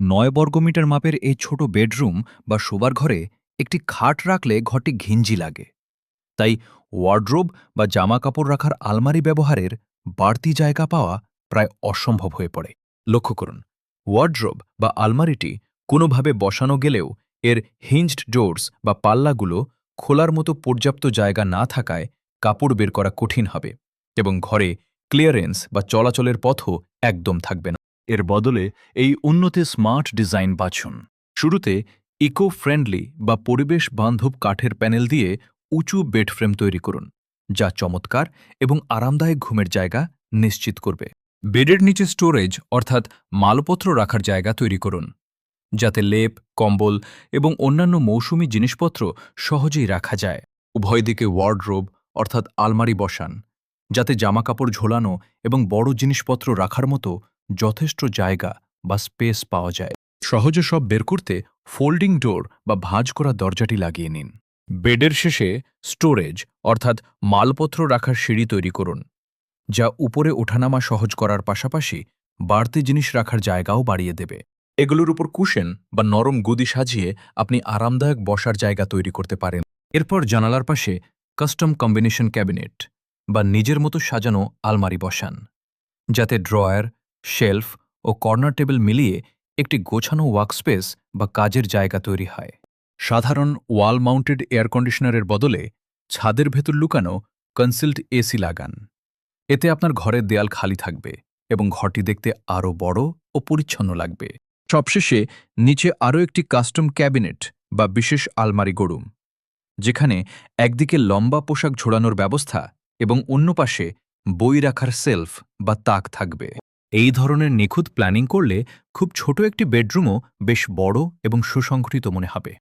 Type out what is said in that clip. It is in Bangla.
9 বর্গমিটার মাপের এই ছোট বেডরুম বা শোবার ঘরে একটি খাট রাখলে ঘরটি ঘিঞ্জি লাগে। তাই ওয়ার্ড্রোব বা জামাকাপড় রাখার আলমারি ব্যবহারের বাড়তি জায়গা পাওয়া প্রায় অসম্ভব হয়ে পড়ে। লক্ষ্য করুন, ওয়ার্ড্রোব বা আলমারিটি কোনোভাবে বসানো গেলেও এর হিঞ্জড ডোরস বা পাল্লাগুলো খোলার মতো পর্যাপ্ত জায়গা না থাকায় কাপড় বের করা কঠিন হবে এবং ঘরে ক্লিয়ারেন্স বা চলাচলের পথও একদম থাকবে না। এর বদলে এই উন্নতি স্মার্ট ডিজাইন বাছুন। শুরুতে ইকো ফ্রেন্ডলি বা পরিবেশ বান্ধব কাঠের প্যানেল দিয়ে উঁচু বেড ফ্রেম তৈরি করুন, যা চমৎকার এবং আরামদায়ক ঘুমের জায়গা নিশ্চিত করবে। বেডের নিচে স্টোরেজ অর্থাৎ মালপত্র রাখার জায়গা তৈরি করুন, যাতে লেপ, কম্বল এবং অন্যান্য মৌসুমী জিনিসপত্র সহজেই রাখা যায়। উভয় দিকে ওয়ার্ডরোব অর্থাৎ আলমারি বসান, যাতে জামাকাপড় ঝোলানো এবং বড় জিনিসপত্র রাখার মতো যথেষ্ট জায়গা বা স্পেস পাওয়া যায়। সহজে সব বের করতে ফোল্ডিং ডোর বা ভাঁজ করা দরজাটি লাগিয়ে নিন। বেডের শেষে স্টোরেজ অর্থাৎ মালপত্র রাখার সিঁড়ি তৈরি করুন, যা উপরে ওঠানামা সহজ করার পাশাপাশি বাড়তি জিনিস রাখার জায়গাও বাড়িয়ে দেবে। এগুলোর উপর কুশন বা নরম গদি সাজিয়ে আপনি আরামদায়ক বসার জায়গা তৈরি করতে পারেন। এরপর জানালার পাশে কাস্টম কম্বিনেশন ক্যাবিনেট বা নিজের মতো সাজানো আলমারি বসান, যাতে ড্রয়ার, শেলফ ও কর্নার টেবিল মিলিয়ে একটি গোছানো ওয়ার্কস্পেস বা কাজের জায়গা তৈরি হয়। সাধারণ ওয়াল মাউন্টেড এয়ার কন্ডিশনারের বদলে ছাদের ভেতর লুকানো কনসিল্ড এসি লাগান। এতে আপনার ঘরের দেয়াল খালি থাকবে এবং ঘরটি দেখতে আরও বড় ও পরিচ্ছন্ন লাগবে। সবশেষে নিচে আরও একটি কাস্টম ক্যাবিনেট বা বিশেষ আলমারি গড়ুন, যেখানে একদিকে লম্বা পোশাক ঝোলানোর ব্যবস্থা এবং অন্য পাশে বই রাখার সেলফ বা তাক থাকবে। এই ধরনের নিখুঁত প্ল্যানিং করলে খুব ছোট একটি বেডরুমও বেশ বড় এবং সুসংগঠিত মনে হবে।